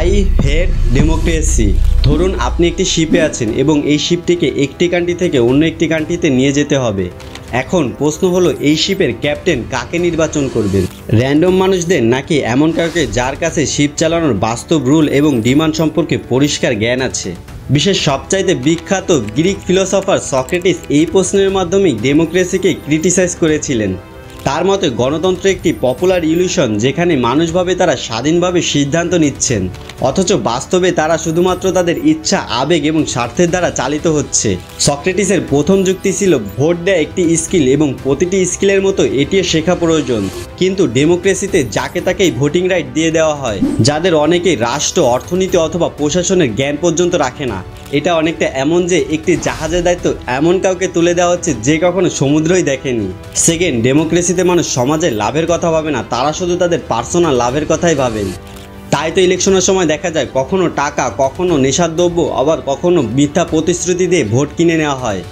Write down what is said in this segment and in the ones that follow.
I hate democracy. ধরুন আপনি একটি শিপে আছেন এবং এই শিপটিকে একটি কান্ট্রি থেকে অন্য একটি কান্ট্রিতে নিয়ে যেতে হবে। এখন প্রশ্ন হলো, এই শিপের ক্যাপ্টেন কাকে নির্বাচন করবেন? র্যান্ডম মানুষদের নাকি এমন কাউকে যার কাছে শিপ চালানোর বাস্তব রুল এবং ডিমান্ড সম্পর্কে পরিষ্কার জ্ঞান আছে? বিশ্বের সবচাইতে বিখ্যাত গ্রিক ফিলোসফার সক্রেটিস এই প্রশ্নের মাধ্যমেই ডেমোক্রেসিকে ক্রিটিসাইজ করেছিলেন। তার মতে গণতন্ত্র একটি পপুলার ইলিউশন, যেখানে মানুষ ভাবে তারা স্বাধীনভাবে সিদ্ধান্ত নিচ্ছেন, অথচ বাস্তবে তারা শুধুমাত্র তাদের ইচ্ছা, আবেগ এবং স্বার্থের দ্বারা চালিত হচ্ছে। সক্রেটিসের প্রথম যুক্তি ছিল ভোট দেয়া একটি স্কিল এবং প্রতিটি স্কিলের মতো এটিও শেখা প্রয়োজন। কিন্তু ডেমোক্রেসিতে যাকে তাকেই ভোটিং রাইট দিয়ে দেওয়া হয়, যাদের অনেকেই রাষ্ট্র, অর্থনীতি অথবা প্রশাসনের জ্ঞান পর্যন্ত রাখে না। এটা অনেকটা এমন যে একটি জাহাজের দায়িত্ব এমন কাউকে তুলে দেওয়া হচ্ছে যে কখনো সমুদ্রই দেখেনি। সেকেন্ড, ডেমোক্রেসিতে মানুষ সমাজের লাভের কথা ভাবে না, তারা শুধু তাদের পার্সোনাল লাভের কথাই ভাবেন। তাই তো ইলেকশনের সময় দেখা যায় কখনো টাকা, কখনো নেশার দ্রব্য, আবার কখনো মিথ্যা প্রতিশ্রুতি দিয়ে ভোট কিনে নেওয়া হয়।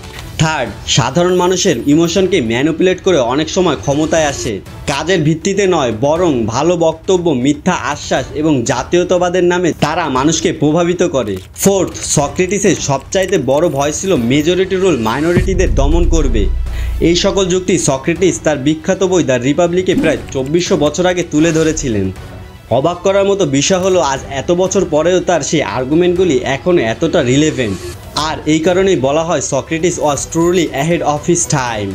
থার্ড, সাধারণ মানুষের ইমোশনকে ম্যানিপুলেট করে অনেক সময় ক্ষমতায় আসে। কাজের ভিত্তিতে নয়, বরং ভালো বক্তব্য, মিথ্যা আশ্বাস এবং জাতীয়তাবাদের নামে তারা মানুষকে প্রভাবিত করে। ফোর্থ, সক্রেটিসের সবচাইতে বড় ভয় ছিল মেজরিটি রুল মাইনরিটিদের দমন করবে। এই সকল যুক্তি সক্রেটিস তার বিখ্যাত বই দ্য রিপাবলিকে প্রায় 2400 বছর আগে তুলে ধরেছিলেন। অবাক করার মতো বিষয় হলো, আজ এত বছর পরেও তার সেই আর্গুমেন্টগুলি এখনও এতটা রিলেভেন্ট। আর এই কারণেই বলা হয় Socrates was truly ahead of his time.